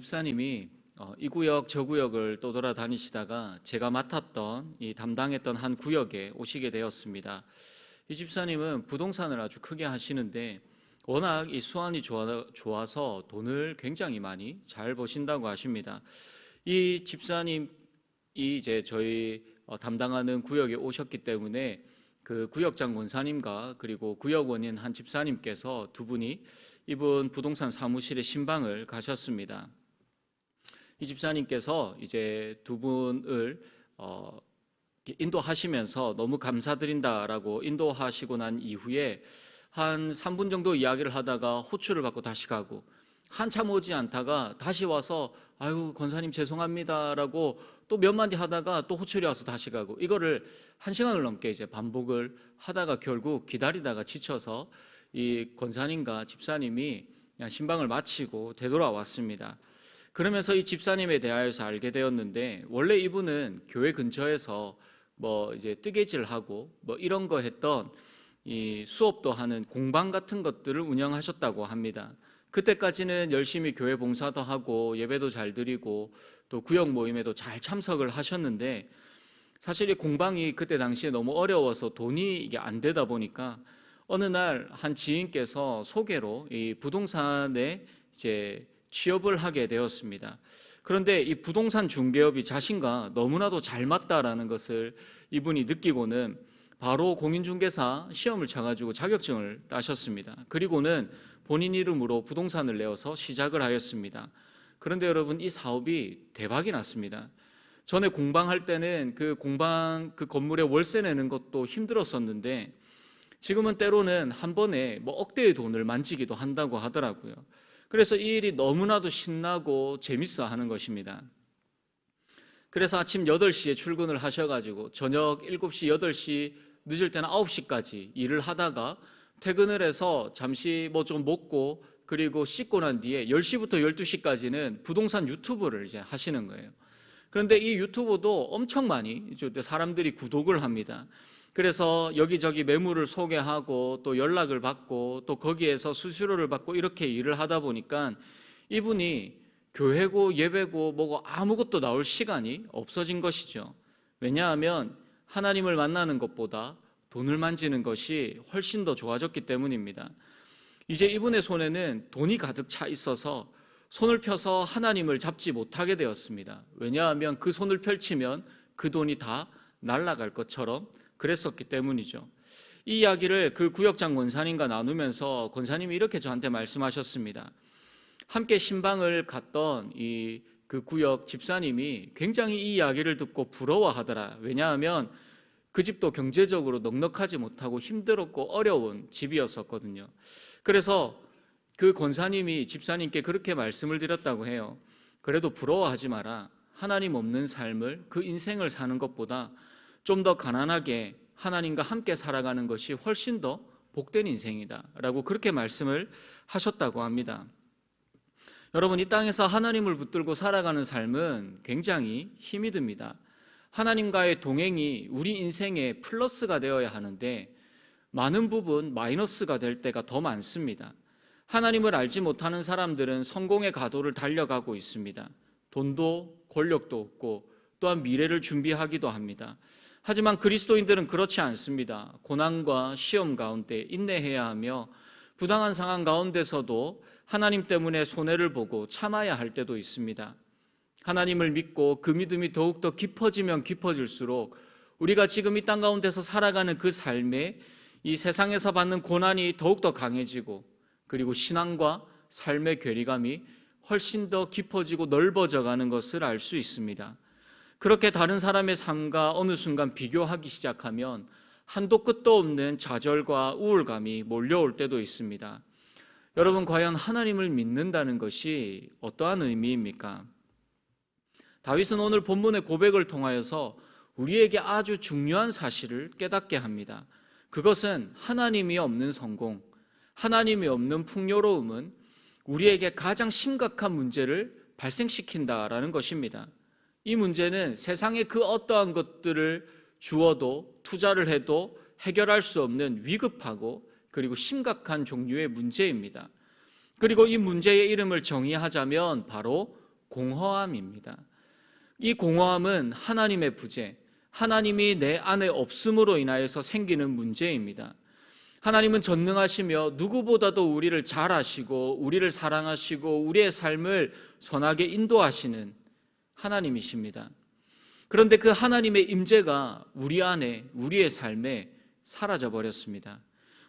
집사님이 이 구역 저 구역을 또 돌아다니시다가 제가 맡았던 담당했던 한 구역에 오시게 되었습니다. 이 집사님은 부동산을 아주 크게 하시는데 워낙 이 수완이 좋아서 돈을 굉장히 많이 잘 버신다고 하십니다. 이 집사님이 이제 저희 담당하는 구역에 오셨기 때문에 그 구역장 권사님과 그리고 구역원인 한 집사님께서 두 분이 이분 부동산 사무실에 신방을 가셨습니다. 이 집사님께서 이제 두 분을 인도하시면서 너무 감사드린다라고 인도하시고 난 이후에 한 3분 정도 이야기를 하다가 호출을 받고 다시 가고, 한참 오지 않다가 다시 와서 아유 권사님 죄송합니다라고 또 몇 마디 하다가 또 호출이 와서 다시 가고, 이거를 1시간을 넘게 이제 반복을 하다가 결국 기다리다가 지쳐서 이 권사님과 집사님이 신방을 마치고 되돌아왔습니다. 그러면서 이 집사님에 대하여서 알게 되었는데, 원래 이분은 교회 근처에서 뭐 이제 뜨개질하고 뭐 이런 거 했던 이 수업도 하는 공방 같은 것들을 운영하셨다고 합니다. 그때까지는 열심히 교회 봉사도 하고 예배도 잘 드리고 또 구역 모임에도 잘 참석을 하셨는데, 사실 이 공방이 그때 당시에 너무 어려워서 돈이 이게 안 되다 보니까 어느 날 한 지인께서 소개로 이 부동산에 이제 취업을 하게 되었습니다. 그런데 이 부동산 중개업이 자신과 너무나도 잘 맞다라는 것을 이분이 느끼고는 바로 공인중개사 시험을 쳐가지고 자격증을 따셨습니다. 그리고는 본인 이름으로 부동산을 내어서 시작을 하였습니다. 그런데 여러분, 이 사업이 대박이 났습니다. 전에 공방할 때는 그 공방 그 건물에 월세 내는 것도 힘들었었는데 지금은 때로는 한 번에 뭐 억대의 돈을 만지기도 한다고 하더라고요. 그래서 이 일이 너무나도 신나고 재밌어 하는 것입니다. 그래서 아침 8시에 출근을 하셔가지고 저녁 7시, 8시, 늦을 때는 9시까지 일을 하다가 퇴근을 해서 잠시 뭐 좀 먹고 그리고 씻고 난 뒤에 10시부터 12시까지는 부동산 유튜브를 이제 하시는 거예요. 그런데 이 유튜브도 엄청 많이 사람들이 구독을 합니다. 그래서 여기저기 매물을 소개하고 또 연락을 받고 또 거기에서 수수료를 받고 이렇게 일을 하다 보니까 이분이 교회고 예배고 뭐고 아무것도 나올 시간이 없어진 것이죠. 왜냐하면 하나님을 만나는 것보다 돈을 만지는 것이 훨씬 더 좋아졌기 때문입니다. 이제 이분의 손에는 돈이 가득 차 있어서 손을 펴서 하나님을 잡지 못하게 되었습니다. 왜냐하면 그 손을 펼치면 그 돈이 다 날아갈 것처럼 그랬었기 때문이죠. 이 이야기를 그 구역장 권사님과 나누면서 권사님이 이렇게 저한테 말씀하셨습니다. 함께 신방을 갔던 그 구역 집사님이 굉장히 이 이야기를 듣고 부러워하더라. 왜냐하면 그 집도 경제적으로 넉넉하지 못하고 힘들었고 어려운 집이었었거든요. 그래서 그 권사님이 집사님께 그렇게 말씀을 드렸다고 해요. 그래도 부러워하지 마라. 하나님 없는 삶을, 그 인생을 사는 것보다 좀 더 가난하게 하나님과 함께 살아가는 것이 훨씬 더 복된 인생이다 라고 그렇게 말씀을 하셨다고 합니다. 여러분, 이 땅에서 하나님을 붙들고 살아가는 삶은 굉장히 힘이 듭니다. 하나님과의 동행이 우리 인생의 플러스가 되어야 하는데 많은 부분 마이너스가 될 때가 더 많습니다. 하나님을 알지 못하는 사람들은 성공의 가도를 달려가고 있습니다. 돈도 권력도 없고 또한 미래를 준비하기도 합니다. 하지만 그리스도인들은 그렇지 않습니다. 고난과 시험 가운데 인내해야 하며 부당한 상황 가운데서도 하나님 때문에 손해를 보고 참아야 할 때도 있습니다. 하나님을 믿고 그 믿음이 더욱더 깊어지면 깊어질수록 우리가 지금 이 땅 가운데서 살아가는 그 삶에 이 세상에서 받는 고난이 더욱더 강해지고, 그리고 신앙과 삶의 괴리감이 훨씬 더 깊어지고 넓어져 가는 것을 알 수 있습니다. 그렇게 다른 사람의 삶과 어느 순간 비교하기 시작하면 한도 끝도 없는 좌절과 우울감이 몰려올 때도 있습니다. 여러분, 과연 하나님을 믿는다는 것이 어떠한 의미입니까? 다윗은 오늘 본문의 고백을 통하여서 우리에게 아주 중요한 사실을 깨닫게 합니다. 그것은 하나님이 없는 성공, 하나님이 없는 풍요로움은 우리에게 가장 심각한 문제를 발생시킨다라는 것입니다. 이 문제는 세상의 그 어떠한 것들을 주어도 투자를 해도 해결할 수 없는 위급하고 그리고 심각한 종류의 문제입니다. 그리고 이 문제의 이름을 정의하자면 바로 공허함입니다. 이 공허함은 하나님의 부재, 하나님이 내 안에 없음으로 인하여서 생기는 문제입니다. 하나님은 전능하시며 누구보다도 우리를 잘 아시고 우리를 사랑하시고 우리의 삶을 선하게 인도하시는 하나님이십니다. 그런데 그 하나님의 임재가 우리 안에, 우리의 삶에 사라져 버렸습니다.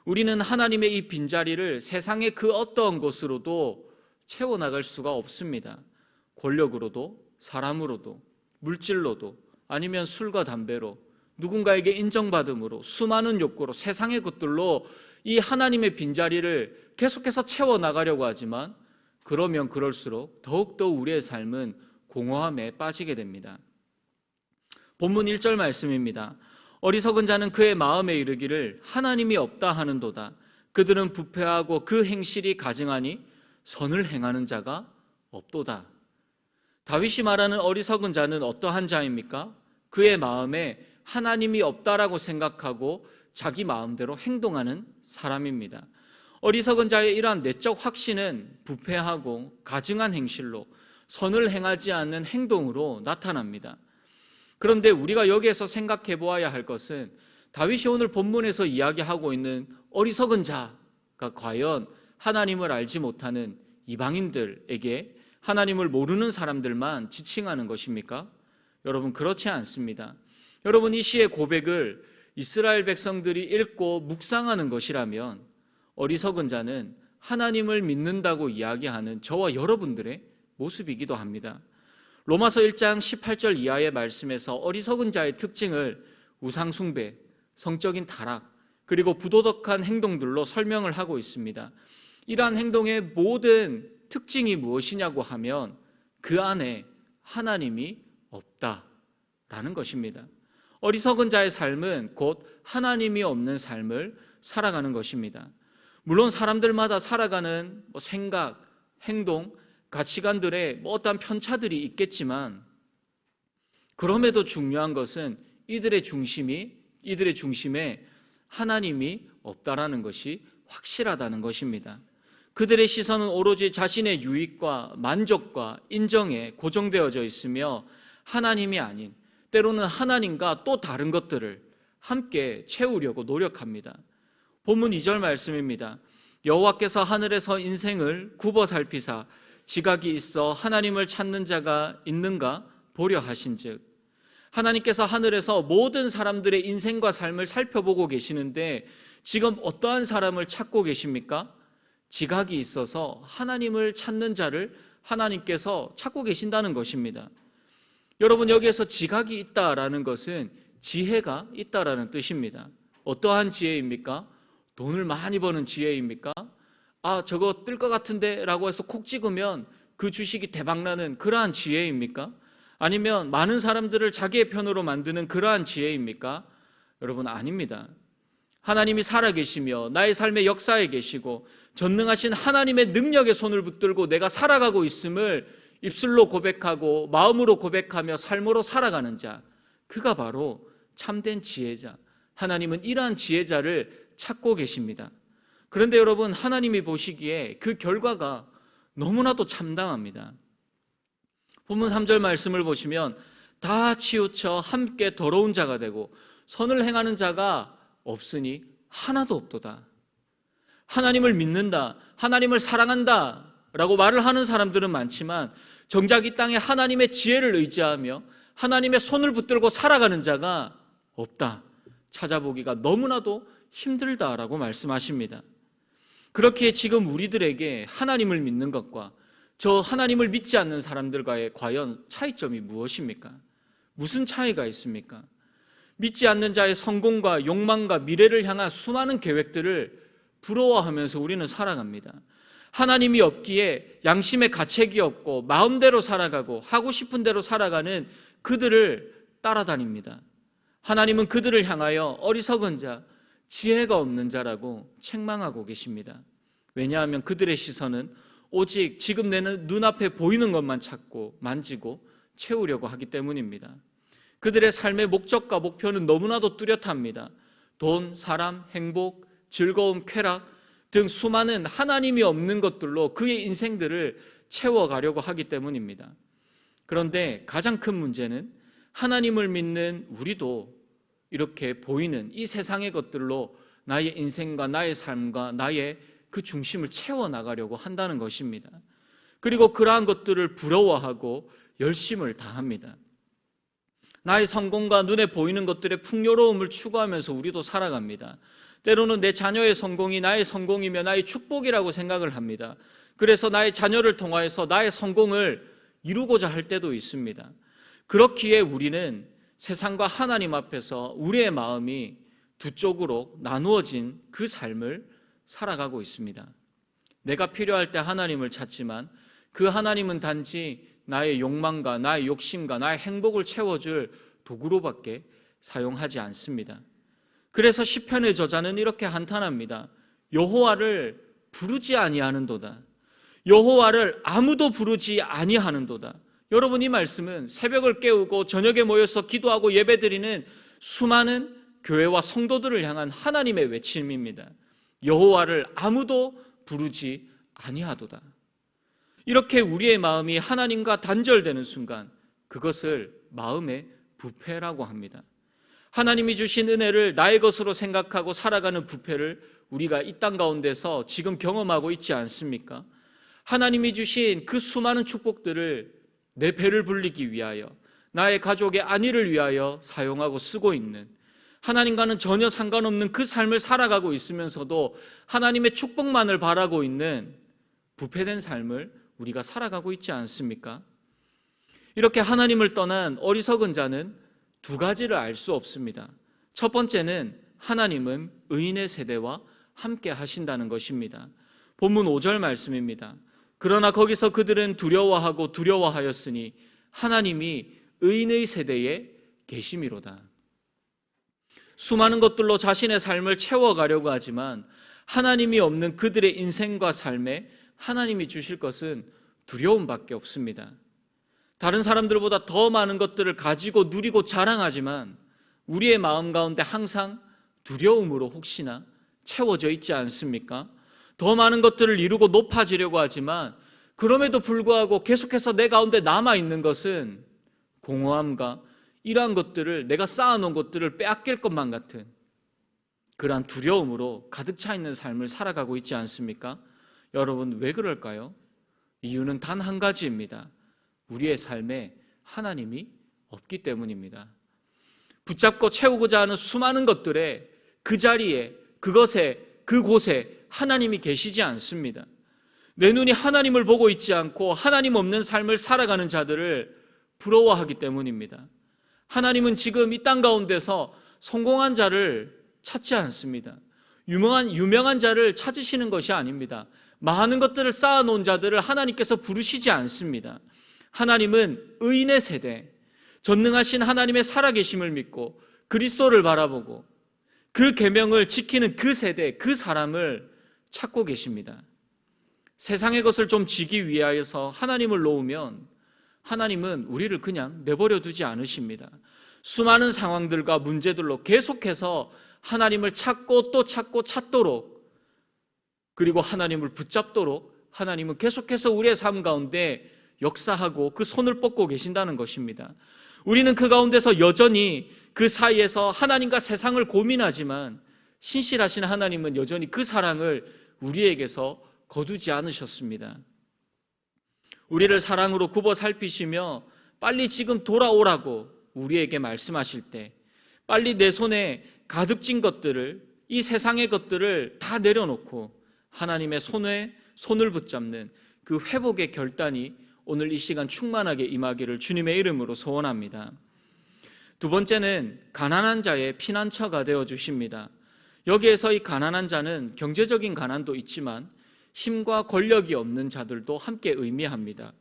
우리는 하나님의 이 빈자리를 세상의 그 어떠한 것으로도 채워나갈 수가 없습니다. 권력으로도, 사람으로도, 물질로도, 아니면 술과 담배로, 누군가에게 인정받음으로, 수많은 욕구로, 세상의 것들로 이 하나님의 빈자리를 계속해서 채워나가려고 하지만 그러면 그럴수록 더욱더 우리의 삶은 공허함에 빠지게 됩니다. 본문 1절 말씀입니다. 어리석은 자는 그의 마음에 이르기를 하나님이 없다 하는도다. 그들은 부패하고 그 행실이 가증하니 선을 행하는 자가 없도다. 다윗이 말하는 어리석은 자는 어떠한 자입니까? 그의 마음에 하나님이 없다라고 생각하고 자기 마음대로 행동하는 사람입니다. 어리석은 자의 이러한 내적 확신은 부패하고 가증한 행실로, 선을 행하지 않는 행동으로 나타납니다. 그런데 우리가 여기에서 생각해 보아야 할 것은 다윗이 오늘 본문에서 이야기하고 있는 어리석은 자가 과연 하나님을 알지 못하는 이방인들에게, 하나님을 모르는 사람들만 지칭하는 것입니까? 여러분, 그렇지 않습니다. 여러분, 이 시의 고백을 이스라엘 백성들이 읽고 묵상하는 것이라면 어리석은 자는 하나님을 믿는다고 이야기하는 저와 여러분들의 모습이기도 합니다. 로마서 1장 18절 이하의 말씀에서 어리석은 자의 특징을 우상숭배, 성적인 타락, 그리고 부도덕한 행동들로 설명을 하고 있습니다. 이러한 행동의 모든 특징이 무엇이냐고 하면 그 안에 하나님이 없다라는 것입니다. 어리석은 자의 삶은 곧 하나님이 없는 삶을 살아가는 것입니다. 물론 사람들마다 살아가는 생각, 행동, 가치관들의 어떠한 편차들이 있겠지만 그럼에도 중요한 것은 이들의 중심에 하나님이 없다라는 것이 확실하다는 것입니다. 그들의 시선은 오로지 자신의 유익과 만족과 인정에 고정되어져 있으며 하나님이 아닌, 때로는 하나님과 또 다른 것들을 함께 채우려고 노력합니다. 본문 2절 말씀입니다. 여호와께서 하늘에서 인생을 굽어 살피사 지각이 있어 하나님을 찾는 자가 있는가 보려 하신즉, 하나님께서 하늘에서 모든 사람들의 인생과 삶을 살펴보고 계시는데 지금 어떠한 사람을 찾고 계십니까? 지각이 있어서 하나님을 찾는 자를 하나님께서 찾고 계신다는 것입니다. 여러분, 여기에서 지각이 있다라는 것은 지혜가 있다라는 뜻입니다. 어떠한 지혜입니까? 돈을 많이 버는 지혜입니까? 저거 뜰 것 같은데 라고 해서 콕 찍으면 그 주식이 대박나는 그러한 지혜입니까? 아니면 많은 사람들을 자기의 편으로 만드는 그러한 지혜입니까? 여러분, 아닙니다. 하나님이 살아계시며 나의 삶의 역사에 계시고 전능하신 하나님의 능력의 손을 붙들고 내가 살아가고 있음을 입술로 고백하고 마음으로 고백하며 삶으로 살아가는 자, 그가 바로 참된 지혜자, 하나님은 이러한 지혜자를 찾고 계십니다. 그런데 여러분, 하나님이 보시기에 그 결과가 너무나도 참담합니다. 본문 3절 말씀을 보시면 다 치우쳐 함께 더러운 자가 되고 선을 행하는 자가 없으니 하나도 없도다. 하나님을 믿는다, 하나님을 사랑한다 라고 말을 하는 사람들은 많지만 정작 이 땅에 하나님의 지혜를 의지하며 하나님의 손을 붙들고 살아가는 자가 없다, 찾아보기가 너무나도 힘들다라고 말씀하십니다. 그렇기에 지금 우리들에게 하나님을 믿는 것과 저 하나님을 믿지 않는 사람들과의 과연 차이점이 무엇입니까? 무슨 차이가 있습니까? 믿지 않는 자의 성공과 욕망과 미래를 향한 수많은 계획들을 부러워하면서 우리는 살아갑니다. 하나님이 없기에 양심의 가책이 없고 마음대로 살아가고 하고 싶은 대로 살아가는 그들을 따라다닙니다. 하나님은 그들을 향하여 어리석은 자, 지혜가 없는 자라고 책망하고 계십니다. 왜냐하면 그들의 시선은 오직 지금 내 눈앞에 보이는 것만 찾고 만지고 채우려고 하기 때문입니다. 그들의 삶의 목적과 목표는 너무나도 뚜렷합니다. 돈, 사람, 행복, 즐거움, 쾌락 등 수많은 하나님이 없는 것들로 그의 인생들을 채워가려고 하기 때문입니다. 그런데 가장 큰 문제는 하나님을 믿는 우리도 이렇게 보이는 이 세상의 것들로 나의 인생과 나의 삶과 나의 그 중심을 채워나가려고 한다는 것입니다. 그리고 그러한 것들을 부러워하고 열심을 다합니다. 나의 성공과 눈에 보이는 것들의 풍요로움을 추구하면서 우리도 살아갑니다. 때로는 내 자녀의 성공이 나의 성공이며 나의 축복이라고 생각을 합니다. 그래서 나의 자녀를 통하여서 나의 성공을 이루고자 할 때도 있습니다. 그렇기에 우리는 세상과 하나님 앞에서 우리의 마음이 두 쪽으로 나누어진 그 삶을 살아가고 있습니다. 내가 필요할 때 하나님을 찾지만 그 하나님은 단지 나의 욕망과 나의 욕심과 나의 행복을 채워줄 도구로밖에 사용하지 않습니다. 그래서 시편의 저자는 이렇게 한탄합니다. 여호와를 부르지 아니하는도다. 여호와를 아무도 부르지 아니하는도다. 여러분, 이 말씀은 새벽을 깨우고 저녁에 모여서 기도하고 예배드리는 수많은 교회와 성도들을 향한 하나님의 외침입니다. 여호와를 아무도 부르지 아니하도다. 이렇게 우리의 마음이 하나님과 단절되는 순간 그것을 마음의 부패라고 합니다. 하나님이 주신 은혜를 나의 것으로 생각하고 살아가는 부패를 우리가 이 땅 가운데서 지금 경험하고 있지 않습니까? 하나님이 주신 그 수많은 축복들을 내 배를 불리기 위하여, 나의 가족의 안위를 위하여 사용하고 쓰고 있는, 하나님과는 전혀 상관없는 그 삶을 살아가고 있으면서도 하나님의 축복만을 바라고 있는 부패된 삶을 우리가 살아가고 있지 않습니까? 이렇게 하나님을 떠난 어리석은 자는 두 가지를 알 수 없습니다. 첫 번째는 하나님은 의인의 세대와 함께 하신다는 것입니다. 본문 5절 말씀입니다. 그러나 거기서 그들은 두려워하였으니 하나님이 의인의 세대에 계심이로다. 수많은 것들로 자신의 삶을 채워가려고 하지만 하나님이 없는 그들의 인생과 삶에 하나님이 주실 것은 두려움밖에 없습니다. 다른 사람들보다 더 많은 것들을 가지고 누리고 자랑하지만 우리의 마음 가운데 항상 두려움으로 혹시나 채워져 있지 않습니까? 더 많은 것들을 이루고 높아지려고 하지만 그럼에도 불구하고 계속해서 내 가운데 남아있는 것은 공허함과 이러한 것들을, 내가 쌓아놓은 것들을 빼앗길 것만 같은 그러한 두려움으로 가득 차 있는 삶을 살아가고 있지 않습니까? 여러분, 왜 그럴까요? 이유는 단 한 가지입니다. 우리의 삶에 하나님이 없기 때문입니다. 붙잡고 채우고자 하는 수많은 것들에 그 자리에, 그곳에 하나님이 계시지 않습니다. 내 눈이 하나님을 보고 있지 않고 하나님 없는 삶을 살아가는 자들을 부러워하기 때문입니다. 하나님은 지금 이 땅 가운데서 성공한 자를 찾지 않습니다. 유명한 자를 찾으시는 것이 아닙니다. 많은 것들을 쌓아놓은 자들을 하나님께서 부르시지 않습니다. 하나님은 의인의 세대, 전능하신 하나님의 살아계심을 믿고 그리스도를 바라보고 그 계명을 지키는 그 세대, 그 사람을 찾고 계십니다. 세상의 것을 좀 지기 위하여서 하나님을 놓으면 하나님은 우리를 그냥 내버려 두지 않으십니다. 수많은 상황들과 문제들로 계속해서 하나님을 찾고 또 찾고 찾도록, 그리고 하나님을 붙잡도록 하나님은 계속해서 우리의 삶 가운데 역사하고 그 손을 뻗고 계신다는 것입니다. 우리는 그 가운데서 여전히 그 사이에서 하나님과 세상을 고민하지만 신실하신 하나님은 여전히 그 사랑을 우리에게서 거두지 않으셨습니다. 우리를 사랑으로 굽어 살피시며 빨리 지금 돌아오라고 우리에게 말씀하실 때, 빨리 내 손에 가득 찐 것들을, 이 세상의 것들을 다 내려놓고 하나님의 손을 붙잡는 그 회복의 결단이 오늘 이 시간 충만하게 임하기를 주님의 이름으로 소원합니다. 두 번째는 가난한 자의 피난처가 되어 주십니다. 여기에서 이 가난한 자는 경제적인 가난도 있지만 힘과 권력이 없는 자들도 함께 의미합니다.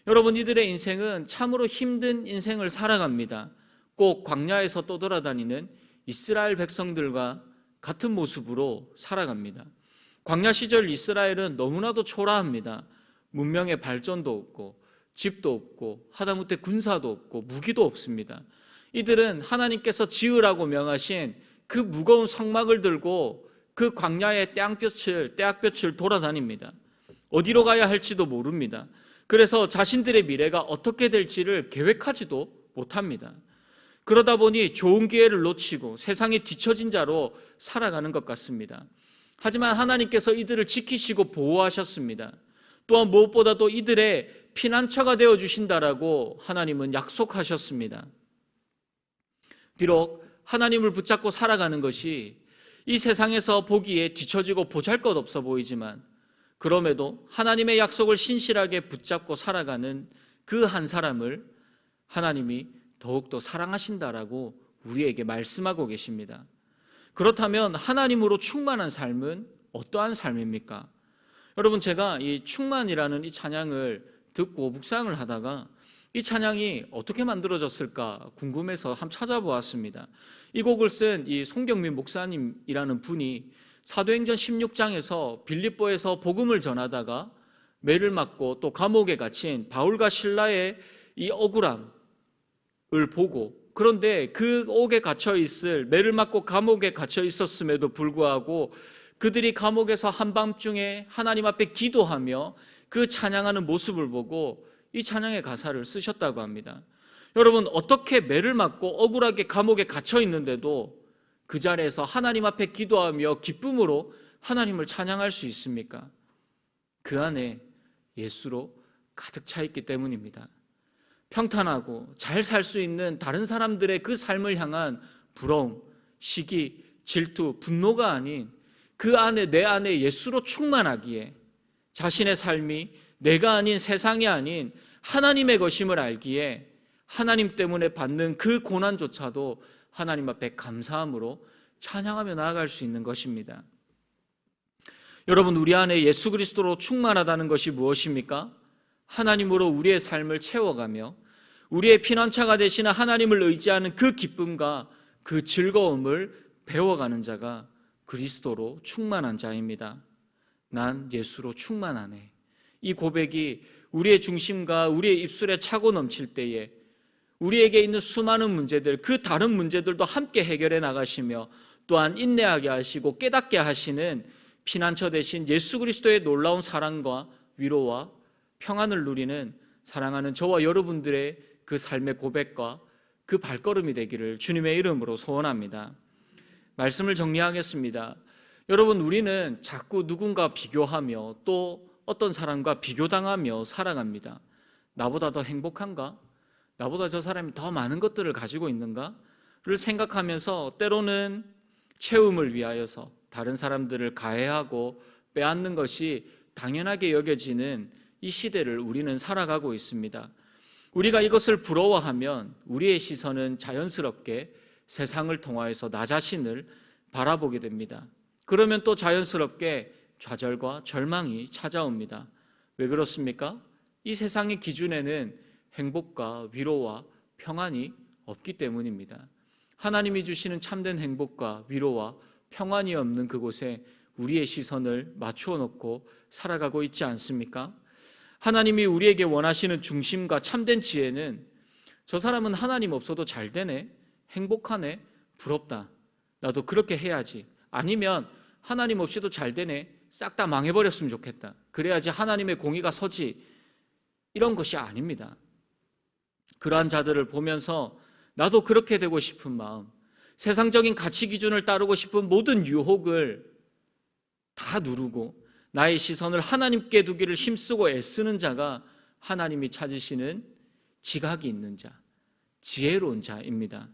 여러분, 이들의 인생은 참으로 힘든 인생을 살아갑니다. 꼭 광야에서 떠돌아다니는 이스라엘 백성들과 같은 모습으로 살아갑니다. 광야 시절 이스라엘은 너무나도 초라합니다. 문명의 발전도 없고 집도 없고 하다못해 군사도 없고 무기도 없습니다. 이들은 하나님께서 지으라고 명하신 그 무거운 성막을 들고 그 광야의 떼약볕을 돌아다닙니다. 어디로 가야 할지도 모릅니다. 그래서 자신들의 미래가 어떻게 될지를 계획하지도 못합니다. 그러다 보니 좋은 기회를 놓치고 세상에 뒤처진 자로 살아가는 것 같습니다. 하지만 하나님께서 이들을 지키시고 보호하셨습니다. 또한 무엇보다도 이들의 피난처가 되어 주신다라고 하나님은 약속하셨습니다. 비록 하나님을 붙잡고 살아가는 것이 이 세상에서 보기에 뒤처지고 보잘것없어 보이지만, 그럼에도 하나님의 약속을 신실하게 붙잡고 살아가는 그 한 사람을 하나님이 더욱더 사랑하신다라고 우리에게 말씀하고 계십니다. 그렇다면 하나님으로 충만한 삶은 어떠한 삶입니까? 여러분, 제가 이 충만이라는 이 찬양을 듣고 묵상을 하다가 이 찬양이 어떻게 만들어졌을까 궁금해서 한번 찾아보았습니다. 이 곡을 쓴 이 송경민 목사님이라는 분이 사도행전 16장에서 빌립보에서 복음을 전하다가 매를 맞고 또 감옥에 갇힌 바울과 실라의 이 억울함을 보고, 그런데 그 옥에 갇혀 있을, 매를 맞고 감옥에 갇혀 있었음에도 불구하고 그들이 감옥에서 한밤중에 하나님 앞에 기도하며 그 찬양하는 모습을 보고 이 찬양의 가사를 쓰셨다고 합니다. 여러분, 어떻게 매를 맞고 억울하게 감옥에 갇혀 있는데도 그 자리에서 하나님 앞에 기도하며 기쁨으로 하나님을 찬양할 수 있습니까? 그 안에 예수로 가득 차 있기 때문입니다. 평탄하고 잘 살 수 있는 다른 사람들의 그 삶을 향한 부러움, 시기, 질투, 분노가 아닌 그 안에, 내 안에 예수로 충만하기에 자신의 삶이 내가 아닌, 세상이 아닌 하나님의 것임을 알기에 하나님 때문에 받는 그 고난조차도 하나님 앞에 감사함으로 찬양하며 나아갈 수 있는 것입니다. 여러분, 우리 안에 예수 그리스도로 충만하다는 것이 무엇입니까? 하나님으로 우리의 삶을 채워가며 우리의 피난처가 되시는 하나님을 의지하는 그 기쁨과 그 즐거움을 배워가는 자가 그리스도로 충만한 자입니다. 난 예수로 충만하네. 이 고백이 우리의 중심과 우리의 입술에 차고 넘칠 때에 우리에게 있는 수많은 문제들, 그 다른 문제들도 함께 해결해 나가시며 또한 인내하게 하시고 깨닫게 하시는 피난처 되신 예수 그리스도의 놀라운 사랑과 위로와 평안을 누리는 사랑하는 저와 여러분들의 그 삶의 고백과 그 발걸음이 되기를 주님의 이름으로 소원합니다. 말씀을 정리하겠습니다. 여러분, 우리는 자꾸 누군가 비교하며 또 어떤 사람과 비교당하며 살아갑니다. 나보다 더 행복한가? 나보다 저 사람이 더 많은 것들을 가지고 있는가를 생각하면서 때로는 채움을 위하여서 다른 사람들을 가해하고 빼앗는 것이 당연하게 여겨지는 이 시대를 우리는 살아가고 있습니다. 우리가 이것을 부러워하면 우리의 시선은 자연스럽게 세상을 통하여서 나 자신을 바라보게 됩니다. 그러면 또 자연스럽게 좌절과 절망이 찾아옵니다. 왜 그렇습니까? 이 세상의 기준에는 행복과 위로와 평안이 없기 때문입니다. 하나님이 주시는 참된 행복과 위로와 평안이 없는 그곳에 우리의 시선을 맞추어 놓고 살아가고 있지 않습니까? 하나님이 우리에게 원하시는 중심과 참된 지혜는 저 사람은 하나님 없어도 잘 되네, 행복하네, 부럽다, 나도 그렇게 해야지, 아니면 하나님 없이도 잘 되네, 싹 다 망해버렸으면 좋겠다, 그래야지 하나님의 공의가 서지, 이런 것이 아닙니다. 그러한 자들을 보면서 나도 그렇게 되고 싶은 마음, 세상적인 가치 기준을 따르고 싶은 모든 유혹을 다 누르고 나의 시선을 하나님께 두기를 힘쓰고 애쓰는 자가 하나님이 찾으시는 지각이 있는 자, 지혜로운 자입니다.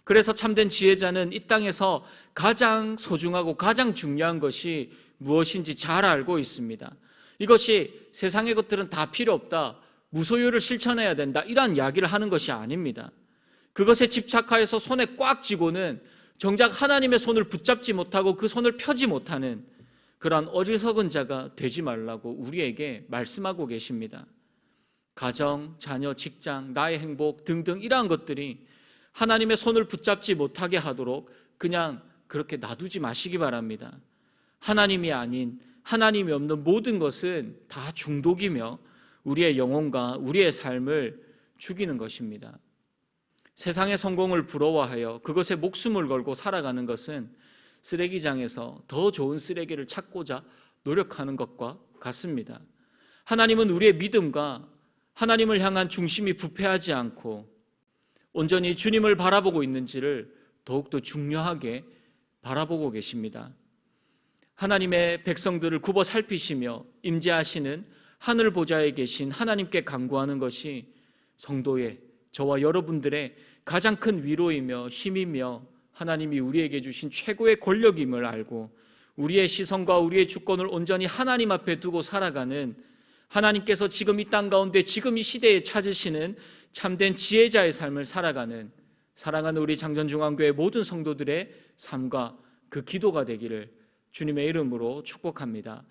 그래서 참된 지혜자는 이 땅에서 가장 소중하고 가장 중요한 것이 무엇인지 잘 알고 있습니다. 이것이 세상의 것들은 다 필요 없다, 무소유를 실천해야 된다, 이러한 이야기를 하는 것이 아닙니다. 그것에 집착하여서 손에 꽉 쥐고는 정작 하나님의 손을 붙잡지 못하고 그 손을 펴지 못하는 그러한 어리석은 자가 되지 말라고 우리에게 말씀하고 계십니다. 가정, 자녀, 직장, 나의 행복 등등 이러한 것들이 하나님의 손을 붙잡지 못하게 하도록 그냥 그렇게 놔두지 마시기 바랍니다. 하나님이 아닌, 하나님이 없는 모든 것은 다 중독이며 우리의 영혼과 우리의 삶을 죽이는 것입니다. 세상의 성공을 부러워하여 그것에 목숨을 걸고 살아가는 것은 쓰레기장에서 더 좋은 쓰레기를 찾고자 노력하는 것과 같습니다. 하나님은 우리의 믿음과 하나님을 향한 중심이 부패하지 않고 온전히 주님을 바라보고 있는지를 더욱더 중요하게 바라보고 계십니다. 하나님의 백성들을 굽어 살피시며 임재하시는 하늘 보좌에 계신 하나님께 간구하는 것이 성도의 저와 여러분들의 가장 큰 위로이며 힘이며 하나님이 우리에게 주신 최고의 권력임을 알고 우리의 시선과 우리의 주권을 온전히 하나님 앞에 두고 살아가는, 하나님께서 지금 이 땅 가운데 지금 이 시대에 찾으시는 참된 지혜자의 삶을 살아가는 사랑하는 우리 장전중앙교회 모든 성도들의 삶과 그 기도가 되기를 주님의 이름으로 축복합니다.